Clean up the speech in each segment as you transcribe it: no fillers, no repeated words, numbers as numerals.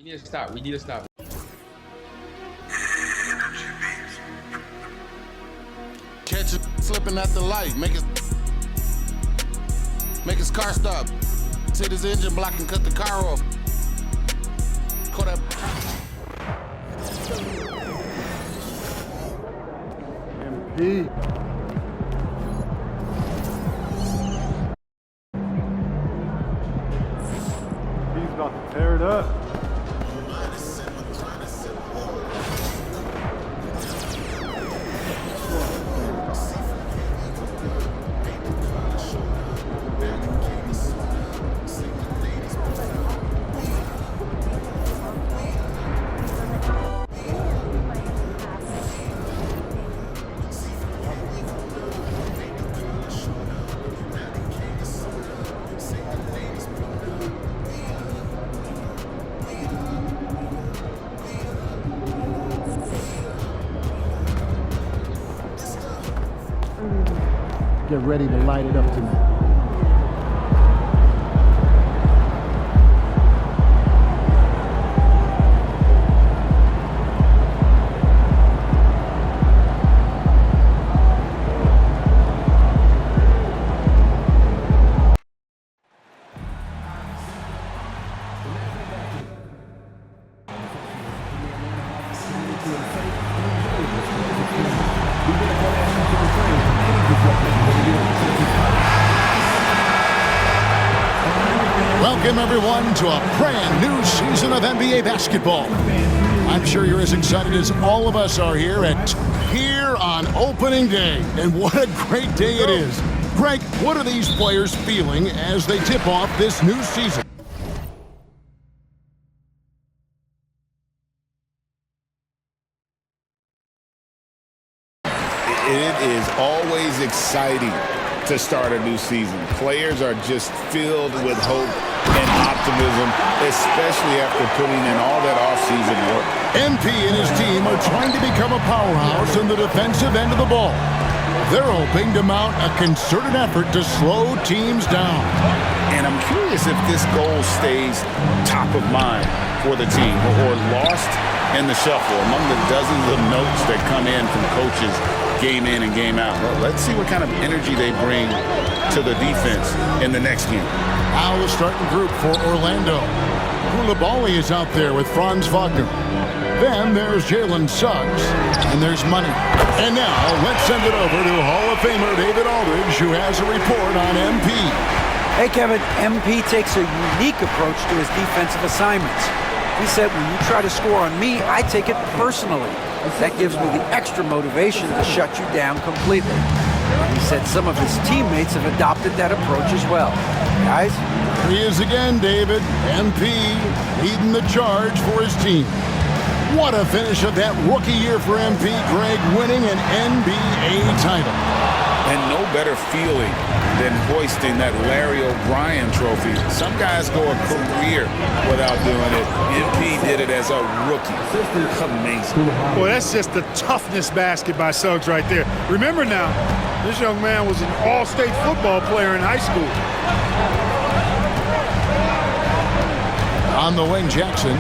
need to stop. We need to stop. Catch it flipping at the light. Make his car stop. Hit his engine block and cut the car off. Call that. MP. He's about to tear it up. Get ready to light it up tonight. Welcome, everyone, to a brand new season of NBA basketball. I'm sure you're as excited as all of us are here on opening day. And what a great day it is. Greg, what are these players feeling as they tip off this new season? It is always exciting to start a new season. Players are just filled with hope and optimism, especially after putting in all that offseason work. MP and his team are trying to become a powerhouse in the defensive end of the ball. They're hoping to mount a concerted effort to slow teams down. And I'm curious if this goal stays top of mind for the team or lost in the shuffle among the dozens of notes that come in from coaches game in and game out. Well, let's see what kind of energy they bring to the defense in the next game. Now the starting group for Orlando. Coulibaly is out there with Franz Wagner. Then there's Jalen Suggs, and there's Money. And now let's send it over to Hall of Famer David Aldridge, who has a report on MP. Hey, Kevin, MP takes a unique approach to his defensive assignments. He said, when you try to score on me, I take it personally. That gives me the extra motivation to shut you down completely. He said some of his teammates have adopted that approach as well. Guys? Here he is again, David. MP leading the charge for his team. What a finish of that rookie year for MP, Greg, winning an NBA title. And no better feeling than hoisting that Larry O'Brien trophy. Some guys go a career without doing it. MP did it as a rookie. Amazing. Boy, that's just the toughness basket by Suggs right there. Remember now, this young man was an all-state football player in high school. On the wing, Jackson.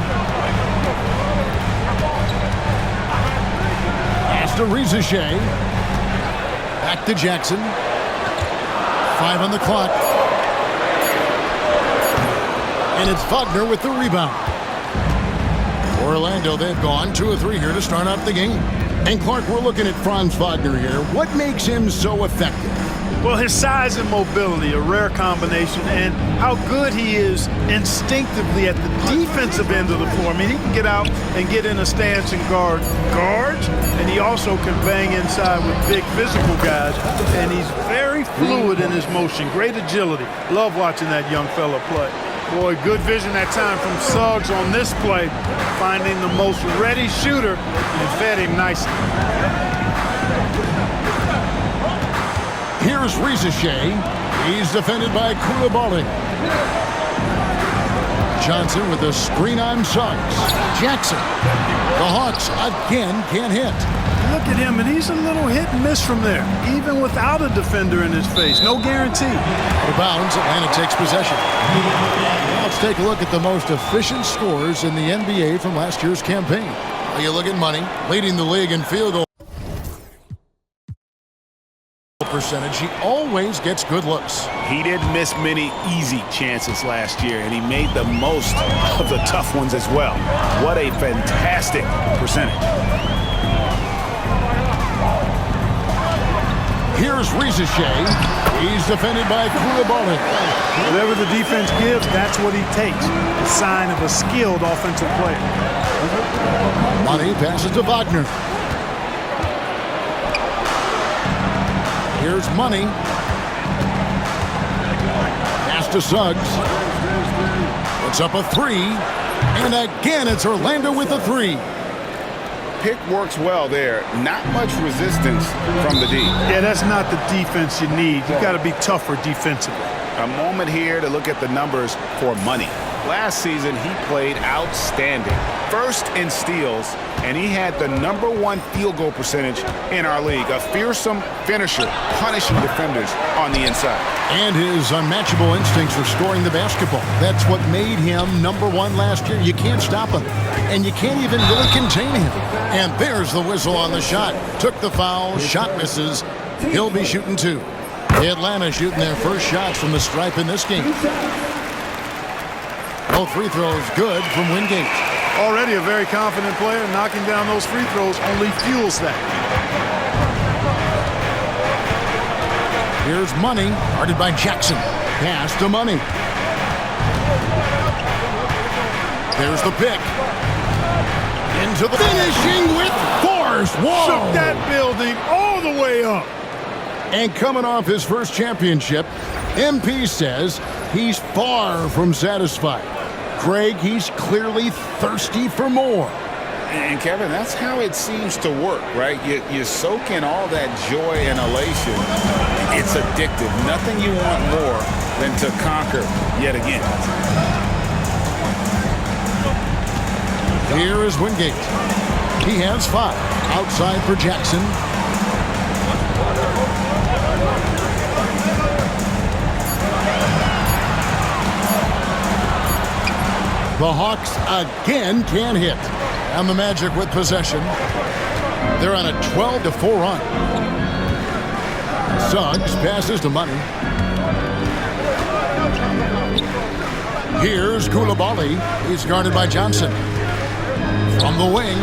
Pass to Rizachet. Back to Jackson. 5 on the clock. And it's Wagner with the rebound. Orlando, they've gone 2 of 3 here to start off the game. And Clark, we're looking at Franz Wagner here. What makes him so effective? Well, his size and mobility, a rare combination, and how good he is instinctively at the defensive end of the floor. I mean, he can get out and get in a stance and guard guards, and he also can bang inside with big physical guys, and he's very fluid in his motion, great agility. Love watching that young fella play. Boy, good vision that time from Suggs on this play, finding the most ready shooter and fed him nicely. Here's Rizachet. He's defended by Coulibaly. Johnson with a screen on Suggs. Jackson. The Hawks again can't hit. Look at him, and he's a little hit and miss from there, even without a defender in his face. No guarantee. Out of bounds, Atlanta takes possession. let's take a look at the most efficient scores in the NBA from last year's campaign. Well, you look at Money, leading the league in field goal percentage. He always gets good looks. He didn't miss many easy chances last year, and he made the most of the tough ones as well. What a fantastic percentage. Here's Rizachet. He's defended by Koulibaly. Whatever the defense gives, that's what he takes. A sign of a skilled offensive player. Money passes to Wagner. Here's Money. Pass to Suggs. It's up a three. And again, it's Orlando with a three. Pick works well there. Not much resistance from the D. Yeah, that's not the defense you need. You got to be tougher defensively. A moment here to look at the numbers for Money. Last season, he played outstanding. First in steals, and he had the #1 field goal percentage in our league. A fearsome finisher, punishing defenders on the inside. And his unmatchable instincts for scoring the basketball. That's what made him #1 last year. You can't stop him, and you can't even really contain him. And there's the whistle on the shot. Took the foul, shot misses. He'll be shooting two. Atlanta shooting their first shots from the stripe in this game. Both free throws good from Wingate. Already a very confident player. Knocking down those free throws only fuels that. Here's Money, guarded by Jackson. Pass to Money. There's the pick. Into the finishing with force. Whoa! Shook that building all the way up. And coming off his first championship, MP says he's far from satisfied. Craig, he's clearly thirsty for more. And Kevin, that's how it seems to work, right? You soak in all that joy and elation. It's addictive. Nothing you want more than to conquer yet again. Here is Wingate. He has 5. Outside for Jackson. The Hawks again can't hit. And the Magic with possession. They're on a 12-4 run. Suggs passes to Money. Here's Koulibaly. He's guarded by Johnson. From the wing,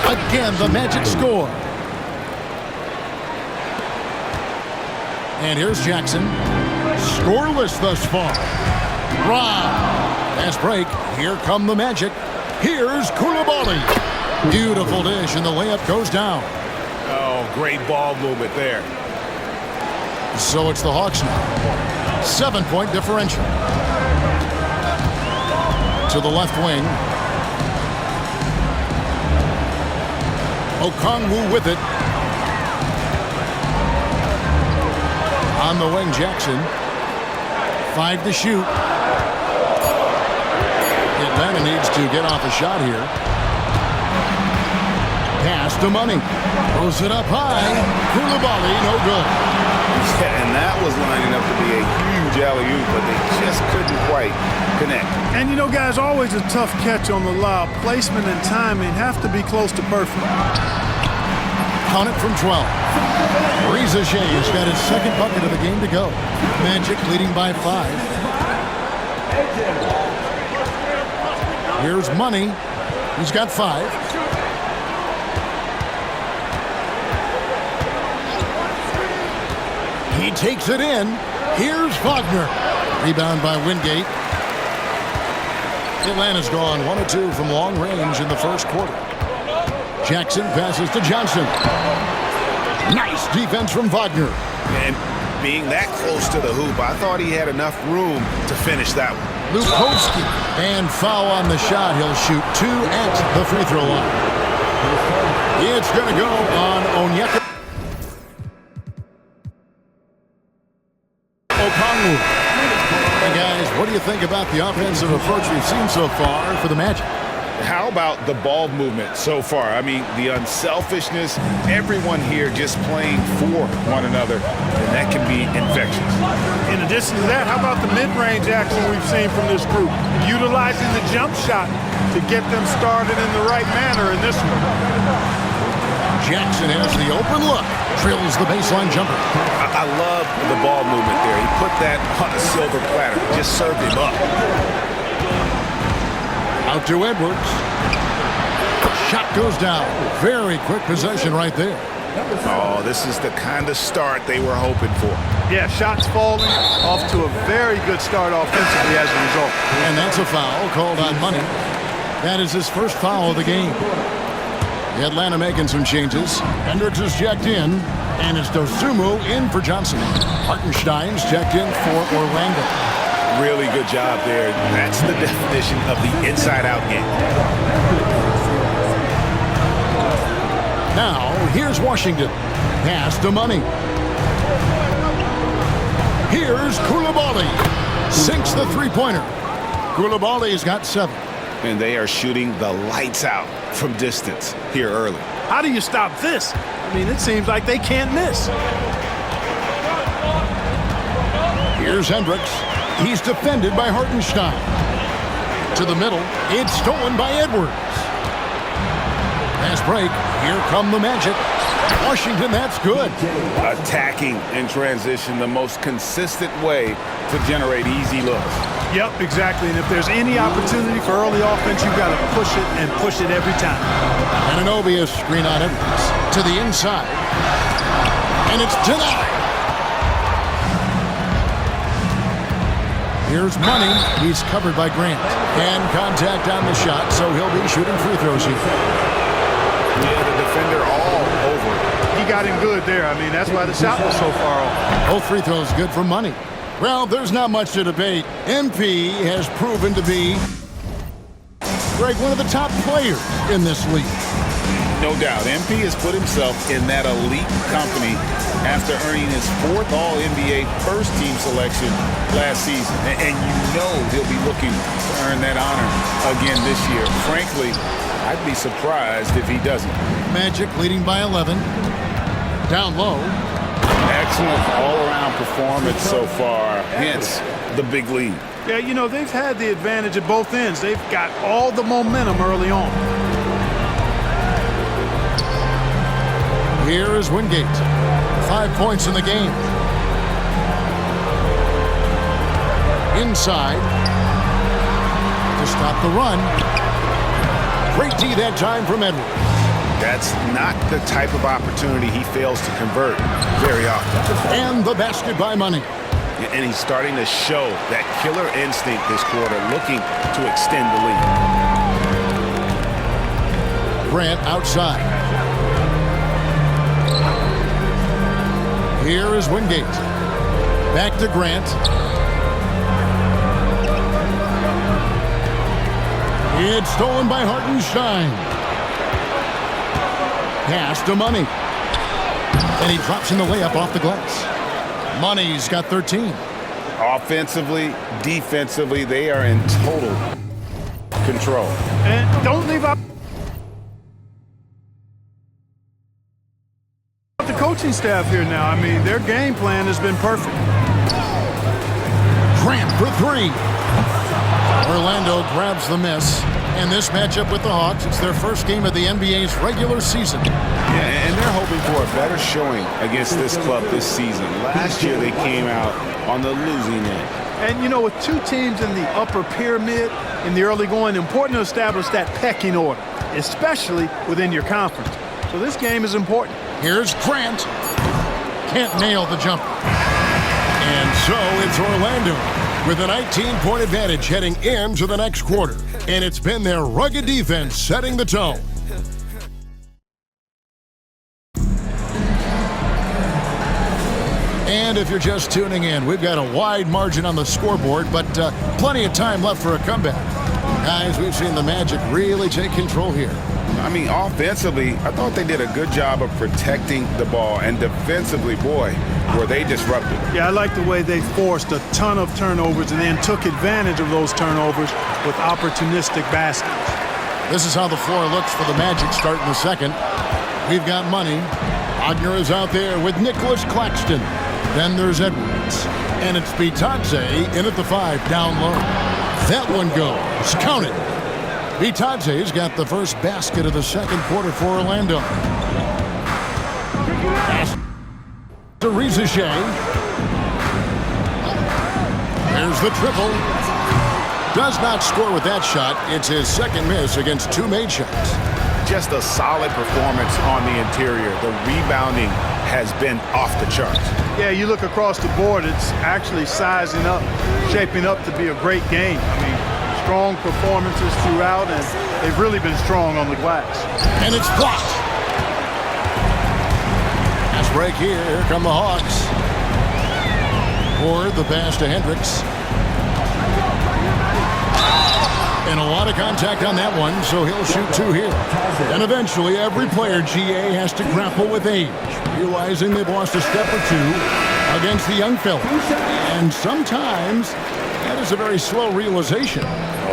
again the Magic score. And here's Jackson. Scoreless thus far. Rob. Fast break. Here come the Magic. Here's Koulibaly. Beautiful dish, and the layup goes down. Oh, great ball movement there. So it's the Hawks now. 7-point differential. To the left wing. Okongwu with it. On the wing, Jackson. 5 to shoot. Atlanta needs to get off a shot here. Pass to Money. Throws it up high. Koulibaly, no good. Yeah, and that was lining up to be a huge alley-oop, but they just couldn't quite connect. And you know, guys, always a tough catch on the lob. Placement and timing have to be close to perfect. Count it from 12. Rizachet's got his second bucket of the game to go. Magic leading by 5. Here's Money. He's got 5. He takes it in. Here's Wagner. Rebound by Wingate. Atlanta's gone 1 of 2 from long range in the first quarter. Jackson passes to Johnson. Nice defense from Wagner. And being that close to the hoop, I thought he had enough room to finish that one. Lukowski. And foul on the shot. He'll shoot 2 at the free throw line. It's going to go on Onyeka Okongwu. Hey guys, what do you think about the offensive approach we've seen so far for the Magic? How about the ball movement so far? I mean, the unselfishness, everyone here just playing for one another, and that can be infectious. In addition to that, how about the mid-range action we've seen from this group? Utilizing the jump shot to get them started in the right manner in this one. Jackson has the open look. Drills the baseline jumper. I love the ball movement there. He put that on a silver platter, just served him up. Out to Edwards. Shot goes down. Very quick possession right there. Oh, this is the kind of start they were hoping for. Yeah, shots falling, off to a very good start offensively as a result. And that's a foul called on Money. That is his first foul of the game. Atlanta making some changes. Hendricks is checked in, and it's Dosunmu in for Johnson. Hartenstein's checked in for Orlando. Really good job there. That's the definition of the inside-out game. Now, here's Washington. Pass to Money. Here's Koulibaly. Sinks the three-pointer. Koulibaly's got 7. And they are shooting the lights out from distance here early. How do you stop this? I mean, it seems like they can't miss. Here's Hendricks. He's defended by Hartenstein. To the middle. It's stolen by Edwards. Pass break. Here come the Magic. Washington, that's good. Attacking in transition, the most consistent way to generate easy looks. Yep, exactly. And if there's any opportunity for early offense, you've got to push it and push it every time. Anunoby is screen on Edwards. To the inside. And it's denied. Here's Money. He's covered by Grant. And contact on the shot, so he'll be shooting free throws here. Yeah, the defender all over. He got him good there. I mean, that's why the shot was so far off. Both free throws good for Money. Well, there's not much to debate. MP has proven to be, Greg, one of the top players in this league. No doubt. MP has put himself in that elite company after earning his 4th All-NBA first-team selection last season. And you know he'll be looking to earn that honor again this year. Frankly, I'd be surprised if he doesn't. Magic leading by 11. Down low. Excellent all-around performance so far, hence the big lead. Yeah, you know, they've had the advantage at both ends. They've got all the momentum early on. Here is Wingate. 5 points in the game. Inside. To stop the run. Great D that time from Edwards. That's not the type of opportunity he fails to convert very often. And the basket by Money. And he's starting to show that killer instinct this quarter, looking to extend the lead. Grant outside. Here is Wingate. Back to Grant. It's stolen by Hartenstein. Pass to Money. And he drops in the layup off the glass. Money's got 13. Offensively, defensively, they are in total control. And don't leave out the coaching staff here now. I mean, their game plan has been perfect. Grant for 3. Orlando grabs the miss. And this matchup with the Hawks, it's their first game of the NBA's regular season. Yeah, and they're hoping for a better showing against this club this season. Last year they came out on the losing end. And, you know, with 2 teams in the upper pyramid in the early going, important to establish that pecking order, especially within your conference. So this game is important. Here's Grant. Can't nail the jumper. And so it's Orlando with a 19-point advantage heading into the next quarter. And it's been their rugged defense setting the tone. And if you're just tuning in, we've got a wide margin on the scoreboard, but plenty of time left for a comeback. Guys, we've seen the Magic really take control here. I mean, offensively, I thought they did a good job of protecting the ball. And defensively, boy, were they disruptive. Yeah, I like the way they forced a ton of turnovers and then took advantage of those turnovers with opportunistic baskets. This is how the floor looks for the Magic starting the second. We've got Money. Wagner is out there with Nicholas Claxton. Then there's Edwards. And it's Bitadze in at the 5, down low. That one goes. Count it. Bitadze's got the first basket of the second quarter for Orlando. Pass to Reza Shea. There's the triple. Does not score with that shot. It's his second miss against 2 made shots. Just a solid performance on the interior. The rebounding has been off the charts. Yeah, you look across the board, it's actually sizing up, shaping up to be a great game. I mean, strong performances throughout, and they've really been strong on the glass. And it's blocked. Pass break here. Here come the Hawks. Or the pass to Hendricks. And a lot of contact on that one, so he'll shoot 2 here. And eventually, every player, GA, has to grapple with age, realizing they've lost a step or 2 against the young fella. And sometimes, that is a very slow realization.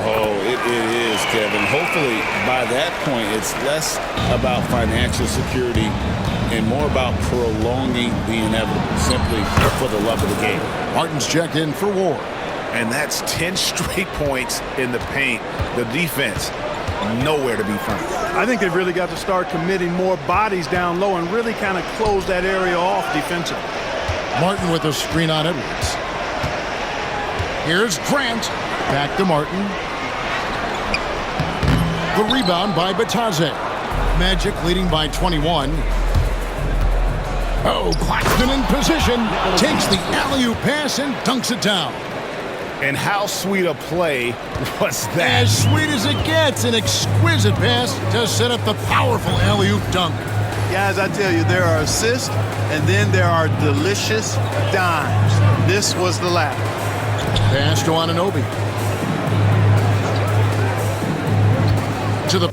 Oh, it is, Kevin. Hopefully, by that point, it's less about financial security and more about prolonging the inevitable, simply for the love of the game. Martin's checked in for Ward. And that's 10 straight points in the paint. The defense, nowhere to be found. I think they've really got to start committing more bodies down low and really kind of close that area off defensively. Martin with a screen on Edwards. Here's Grant. Back to Martin. The rebound by Bitadze. Magic leading by 21. Oh, Claxton in position. Takes the alley-oop pass and dunks it down. And how sweet a play was that? As sweet as it gets, an exquisite pass to set up the powerful alley-oop dunk. Guys, I tell you, there are assists, and then there are delicious dimes. This was the latter. Pass to Anunoby. To the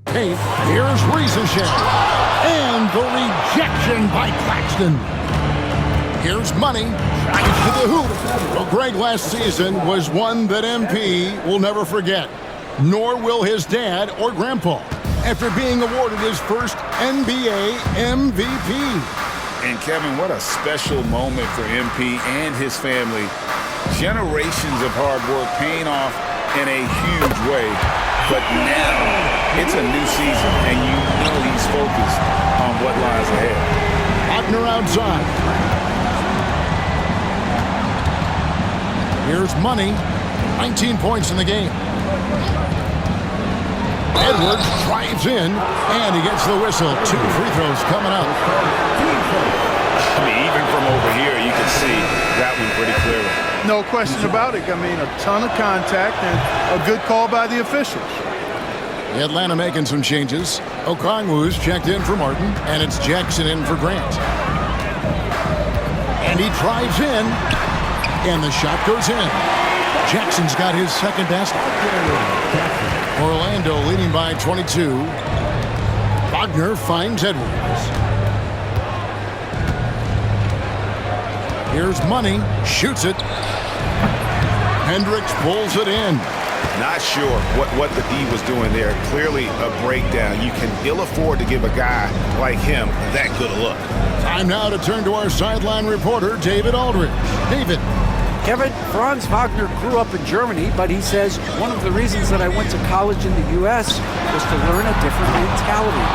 paint. Here's Reza. And the rejection by Claxton. Here's Money. Right to the hoop. Well, Greg last season was one that MP will never forget. Nor will his dad or grandpa, after being awarded his first NBA MVP. And Kevin, what a special moment for MP and his family. Generations of hard work paying off in a huge way. But now it's a new season, and you know he's focused on what lies ahead. Wagner outside. Here's Money. 19 points in the game. Edwards drives in, and he gets the whistle. 2 free throws coming up. I mean, even from over here, you can see that one pretty clearly. No question about it. I mean, a ton of contact and a good call by the officials. Atlanta making some changes. Okongwu's checked in for Martin, and it's Jackson in for Grant. And he drives in, and the shot goes in. Jackson's got his second basket. Orlando leading by 22. Wagner finds Edwards. Here's Money, shoots it. Hendricks pulls it in. Not sure what the D was doing there. Clearly a breakdown. You can ill afford to give a guy like him that good a look. Time now to turn to our sideline reporter, David Aldridge. David. Kevin, Franz Wagner grew up in Germany, but he says one of the reasons that I went to college in the U.S. was to learn a different mentality.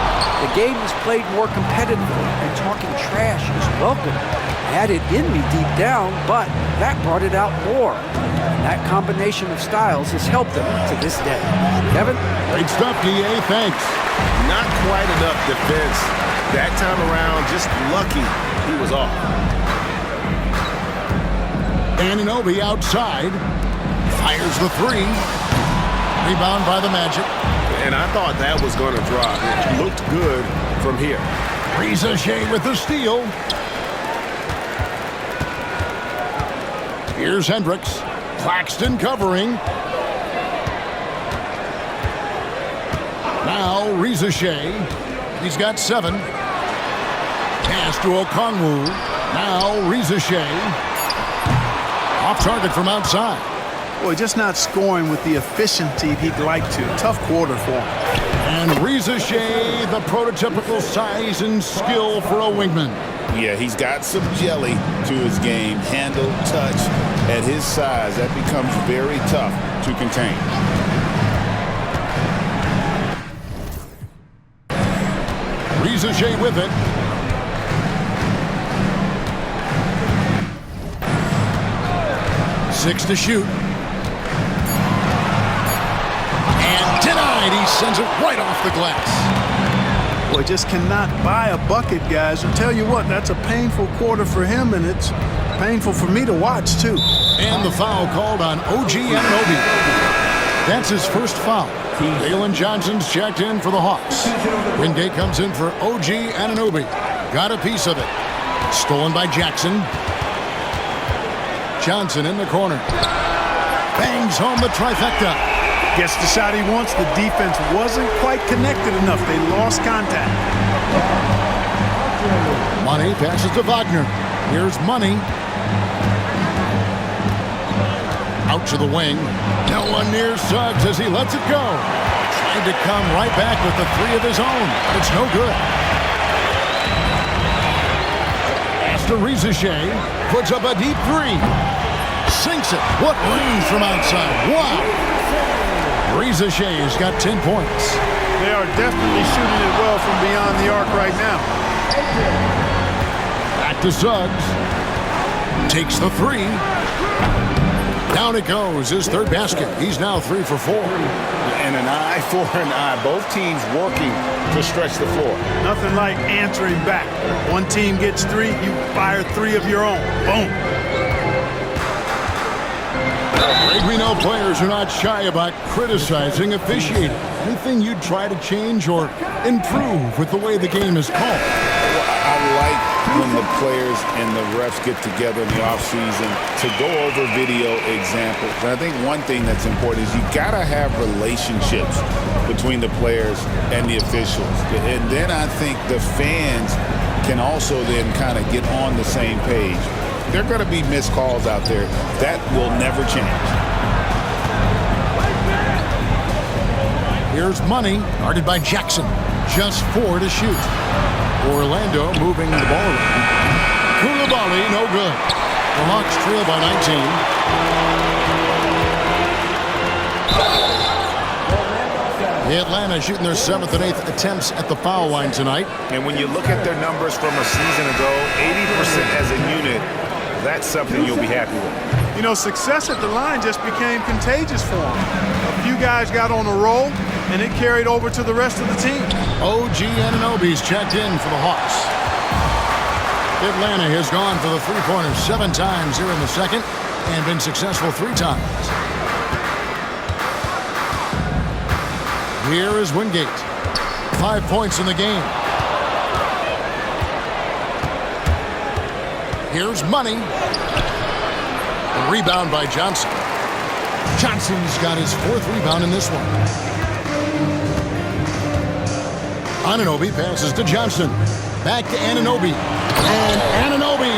The game is played more competitively, and talking trash is welcome. I had it in me deep down, but that brought it out more. And that combination of styles has helped him to this day. Kevin? Great stuff, DA. Thanks. Not quite enough defense. That time around, just lucky he was off. Anunoby outside. Fires the 3. Rebound by the Magic. And I thought that was going to drop. It looked good from here. Reza Shea with the steal. Here's Hendricks. Claxton covering. Now Reza Shea. He's got 7. Pass to Okongwu. Now Reza Shea. Off target from outside. Boy, just not scoring with the efficiency he'd like to. Tough quarter for him. And Reza Shea, the prototypical size and skill for a wingman. Yeah, he's got some jelly to his game. Handle, touch. At his size, that becomes very tough to contain. Reza Shea with it. Six to shoot. And denied. He sends it right off the glass. Boy, just cannot buy a bucket, guys. I'll tell you what, that's a painful quarter for him, and it's painful for me to watch, too. And the foul called on OG Anunoby. That's his first foul. Jalen Johnson's checked in for the Hawks. Wingate comes in for OG Anunoby. Got a piece of it. Stolen by Jackson. Johnson in the corner. Bangs home the trifecta. Gets the shot he wants. The defense wasn't quite connected enough. They lost contact. Money passes to Wagner. Here's Money. Out to the wing. No one near Suggs as he lets it go. Trying to come right back with the three of his own. But it's no good. After Reza Shea puts up a deep three. Sinks it. What range from outside. Wow. Reza Shea's got 10 points. They are definitely shooting it well from beyond the arc right now. Back to Suggs. Takes the three. Down it goes. His third basket. He's now 3 for 4. And an eye for an eye. Both teams working to stretch the floor. Nothing like answering back. One team gets 3, you fire 3 of your own. Boom. Greg, we know players are not shy about criticizing officiating. Anything you'd try to change or improve with the way the game is called? I like when the players and the refs get together in the offseason to go over video examples. And I think one thing that's important is you got to have relationships between the players and the officials. And then I think the fans can also then kind of get on the same page. There are going to be missed calls out there. That will never change. Here's Money, guarded by Jackson. Just 4 to shoot. Orlando moving the ball. Coulibaly, no good. The Hawks trail by 19. Atlanta shooting their 7th and 8th attempts at the foul line tonight. And when you look at their numbers from a season ago, 80% as a unit, that's something you'll be happy with. You know, success at the line just became contagious for them. A few guys got on a roll, and it carried over to the rest of the team. OG Anunoby's checked in for the Hawks. Atlanta has gone for the three-pointers 7 times here in the second and been successful 3 times. Here is Wingate. 5 points in the game. Here's Money. A rebound by Johnson. Johnson's got his 4th rebound in this one. Anunoby passes to Johnson. Back to Anunoby. And Anunoby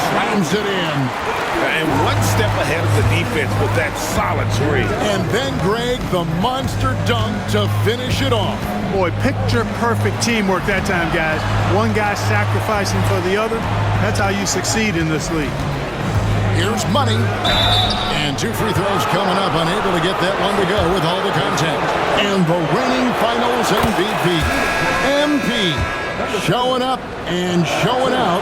slams it in. And one step ahead of the defense with that solid screen. And then, Greg, the monster dunk to finish it off. Boy, picture-perfect teamwork that time, guys. One guy sacrificing for the other. That's how you succeed in this league. Here's Money. And 2 free throws coming up. Unable to get that one to go with all the contact. And the reigning finals MVP, MP, showing up and showing out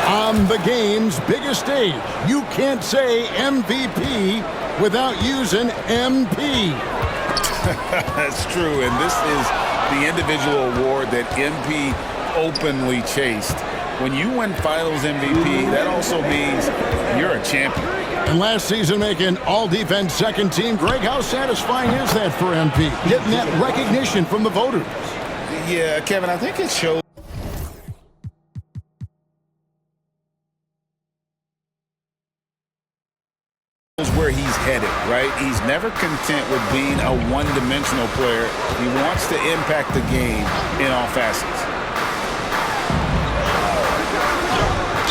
on the game's biggest stage. You can't say MVP without using MP. That's true, and this is the individual award that MP openly chased. When you win Finals MVP, that also means you're a champion. And last season making all-defense second team. Greg, how satisfying is that for MP? Getting that recognition from the voters. Yeah, Kevin, I think it shows where he's headed, right? He's never content with being a one-dimensional player. He wants to impact the game in all facets.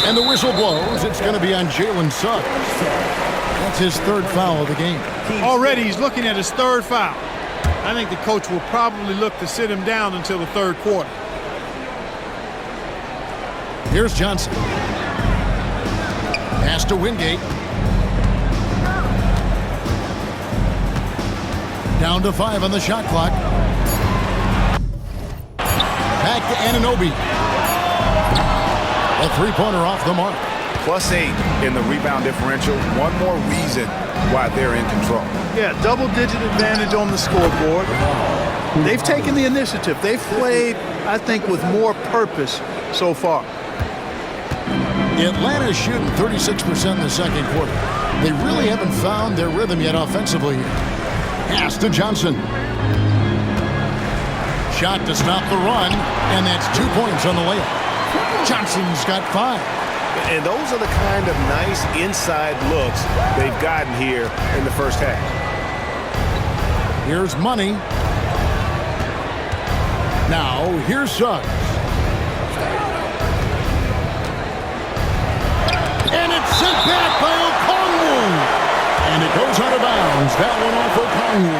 And the whistle blows. It's going to be on Jalen Suggs. That's his third foul of the game. Already he's looking at his third foul. I think the coach will probably look to sit him down until the third quarter. Here's Johnson. Pass to Wingate. Down to 5 on the shot clock. Back to Anunoby. A three-pointer off the mark. +8 in the rebound differential. One more reason why they're in control. Yeah, double-digit advantage on the scoreboard. They've taken the initiative. They've played, I think, with more purpose so far. Atlanta's shooting 36% in the second quarter. They really haven't found their rhythm yet offensively. Pass to Johnson. Shot to stop the run, and that's 2 points on the layup. Johnson's got 5. And those are the kind of nice inside looks they've gotten here in the first half. Here's Money. Now, here's Suggs. And it's sent back by Okongwu. And it goes out of bounds. That one off Okongwu.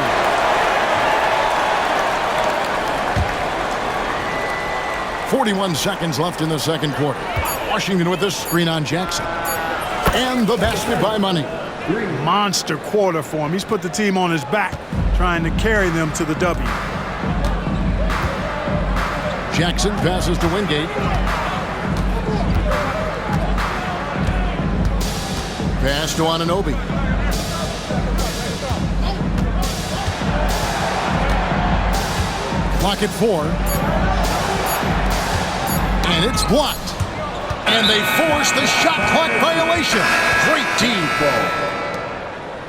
.41 seconds left in the second quarter. Washington with this screen on Jackson. And the basket by Money. Monster quarter for him. He's put the team on his back, trying to carry them to the W. Jackson passes to Wingate. Pass to Anunoby. Clock at 4. And it's blocked. And they force the shot clock violation. Great team ball.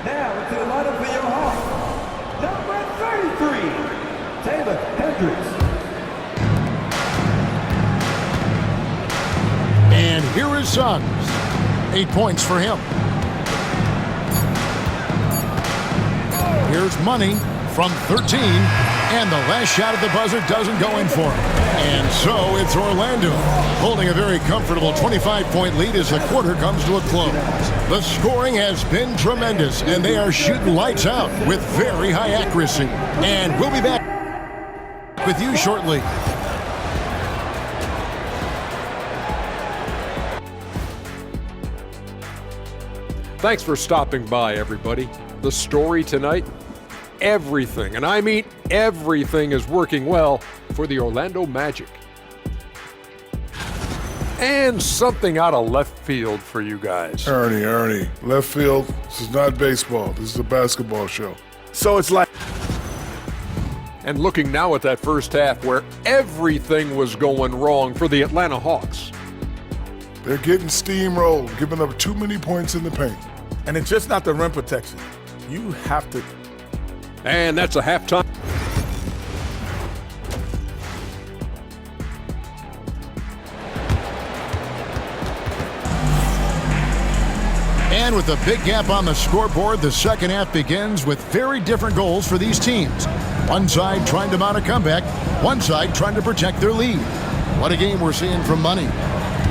Now into the lineup for your Hawks, number 33, Taylor Hendricks. And here is Suggs. 8 points for him. Here's Money from 13. And the last shot at the buzzer doesn't go in for him. And so it's Orlando holding a very comfortable 25-point lead as the quarter comes to a close. The scoring has been tremendous, and they are shooting lights out with very high accuracy. And we'll be back with you shortly. Thanks for stopping by, everybody. The story tonight, everything, and I mean everything, is working well for the Orlando Magic. And something out of left field for you guys. Ernie, left field, this is not baseball. This is a basketball show. So it's like... And looking now at that first half where everything was going wrong for the Atlanta Hawks. They're getting steamrolled, giving up too many points in the paint. And it's just not the rim protection. You have to... And that's a halftime. And with a big gap on the scoreboard, the second half begins with very different goals for these teams. One side trying to mount a comeback, one side trying to protect their lead. What a game we're seeing from Money.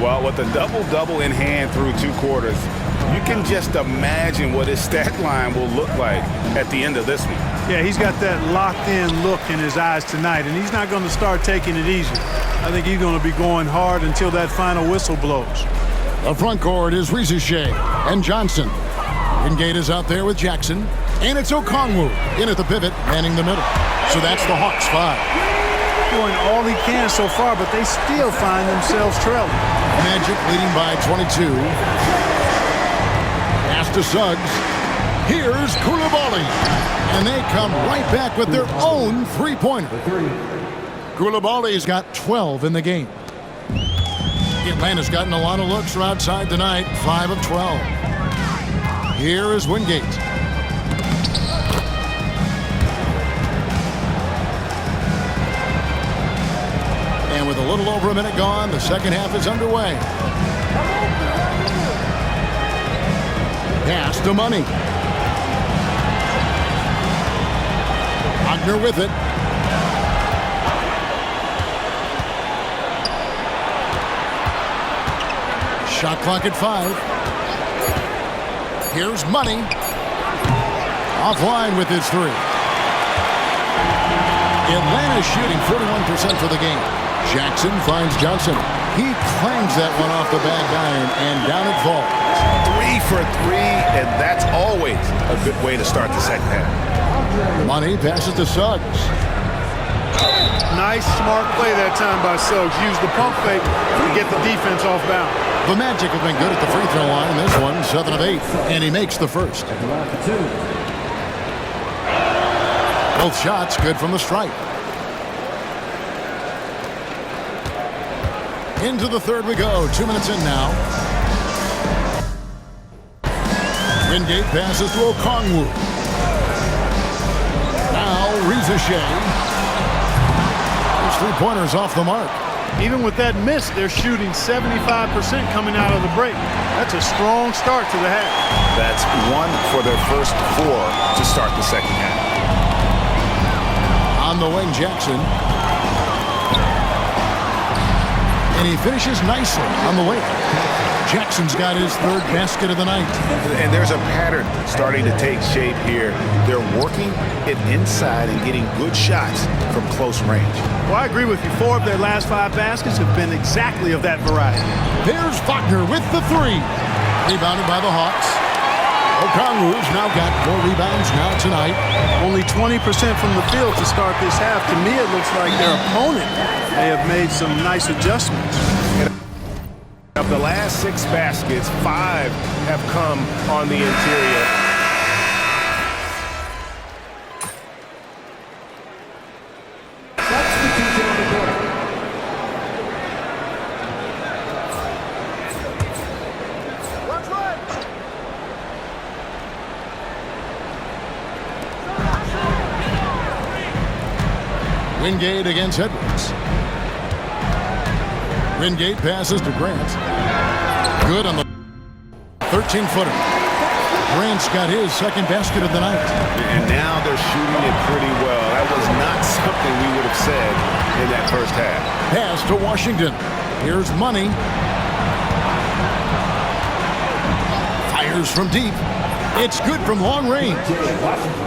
Well, with a double-double in hand through 2 quarters, you can just imagine what his stat line will look like at the end of this one. Yeah, he's got that locked-in look in his eyes tonight, and he's not going to start taking it easy. I think he's going to be going hard until that final whistle blows. The front court is Rizuche and Johnson. Wingate is out there with Jackson, and it's Okongwu in at the pivot, manning the middle. So that's the Hawks 5. Doing all he can so far, but they still find themselves trailing. Magic leading by 22. Pass to Suggs. Here's Coulibaly. And they come right back with their own three-pointer. Coulibaly's got 12 in the game. Atlanta's gotten a lot of looks from outside tonight, 5 of 12. Here is Wingate. And with a little over a minute gone, the second half is underway. Pass to Money. Wagner with it. Shot clock at 5. Here's Money. Offline with his three. Atlanta shooting 41% for the game. Jackson finds Johnson. He clangs that one off the back iron, and down it falls. 3 for 3, and that's always a good way to start the second half. Money passes to Suggs. Nice, smart play that time by Suggs. Used the pump fake to get the defense off balance. The Magic have been good at the free throw line. This one, 7 of 8, and he makes the first. Both shots good from the stripe. Into the third we go. 2 minutes in now. Wingate passes to Okongwu. Now Reza Shea. Those three-pointers off the mark. Even with that miss, they're shooting 75% coming out of the break. That's a strong start to the half. That's 1 for their first 4 to start the second half. On the wing, Jackson. And he finishes nicely on the way. Jackson's got his third basket of the night. And there's a pattern starting to take shape here. They're working it inside and getting good shots from close range. Well, I agree with you. 4 of their last 5 baskets have been exactly of that variety. There's Wagner with the three. Rebounded by the Hawks. Okongwu's now got 4 rebounds now tonight. Only 20% from the field to start this half. To me, it looks like their opponent may have made some nice adjustments. Of the last 6 baskets, 5 have come on the interior. Wingate against Edwards. Wingate passes to Grant. Good on the 13-footer. Grant's got his second basket of the night. And now they're shooting it pretty well. That was not something we would have said in that first half. Pass to Washington. Here's Money. Fires from deep. It's good from long range.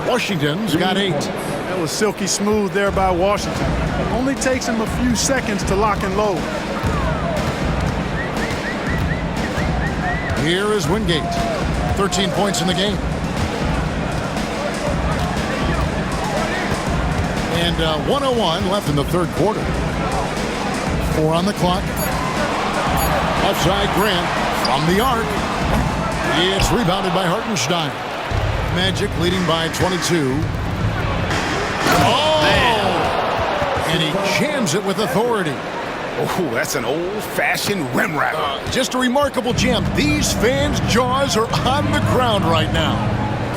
Washington's got 8. That was silky smooth there by Washington. Only takes him a few seconds to lock and load. Here is Wingate. 13 points in the game. And 1:01 left in the third quarter. 4 on the clock. Outside Grant from the arc. It's rebounded by Hartenstein. Magic leading by 22. Oh! Man. And he jams it with authority. Oh, that's an old-fashioned rim wrap. Just a remarkable jam. These fans' jaws are on the ground right now.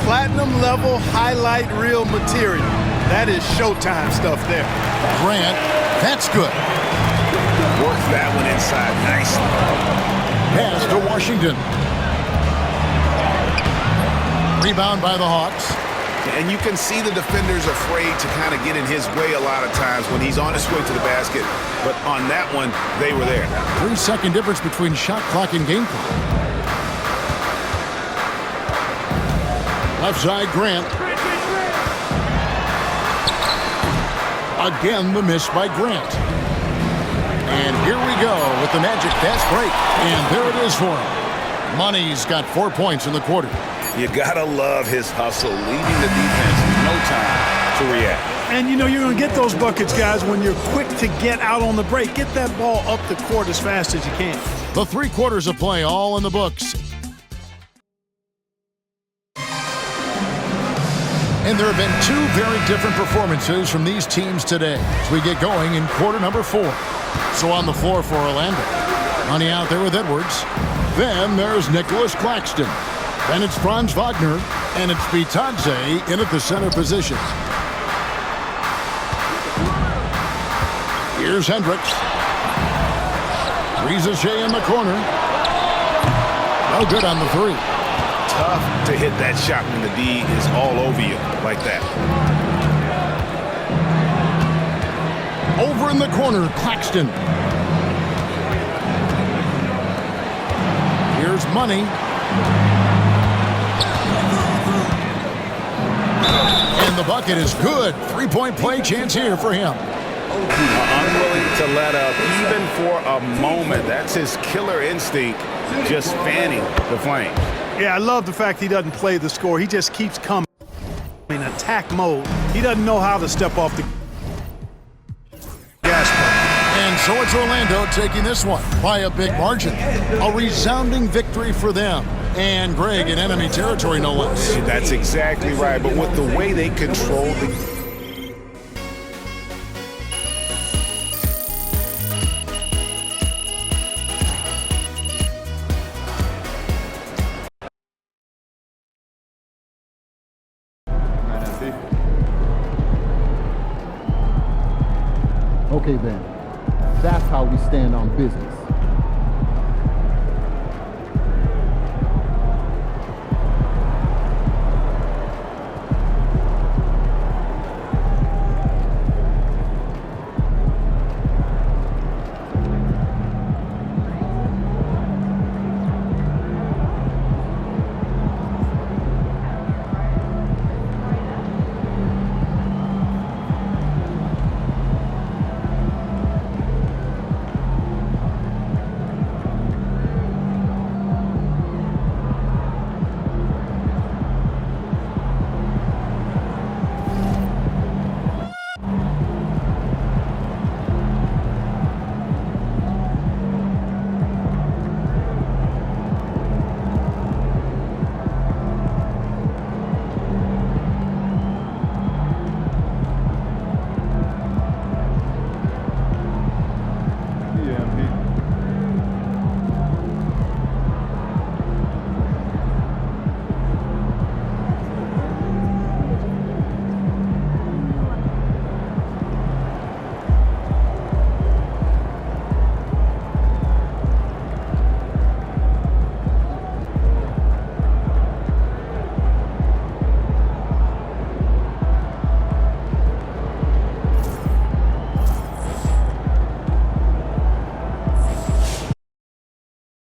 Platinum level highlight reel material. That is Showtime stuff there. Grant, that's good. Works that one inside nicely. Pass to Washington. Rebound by the Hawks. And you can see the defenders afraid to kind of get in his way a lot of times when he's on his way to the basket. But on that one, they were there. 3-second difference between shot clock and game clock. Left side, Grant. Again, the miss by Grant. And here we go with the Magic fast break. And there it is for him. Money's got 4 points in the quarter. You gotta love his hustle, leaving the defense no time to react. And you know you're going to get those buckets, guys, when you're quick to get out on the break. Get that ball up the court as fast as you can. The 3 quarters of play all in the books. And there have been 2 very different performances from these teams today as we get going in quarter number 4. So on the floor for Orlando. Money out there with Edwards. Then there's Nicholas Claxton. Then it's Franz Wagner, and it's Bitadze in at the center position. Here's Hendricks. Reza Shea in the corner. No good on the 3. Tough to hit that shot when the D is all over you like that. Over in the corner, Claxton. Here's Money. And the bucket is good. Three-point play chance here for him. Unwilling to let up even for a moment. That's his killer instinct, just fanning the flame. Yeah, I love the fact he doesn't play the score. He just keeps coming in attack mode. He doesn't know how to step off the gas pedal. And so it's Orlando taking this one by a big margin. A resounding victory for them. And Greg in enemy territory, no less. That's exactly right. But with the way they control the Okay then, that's how we stand on business.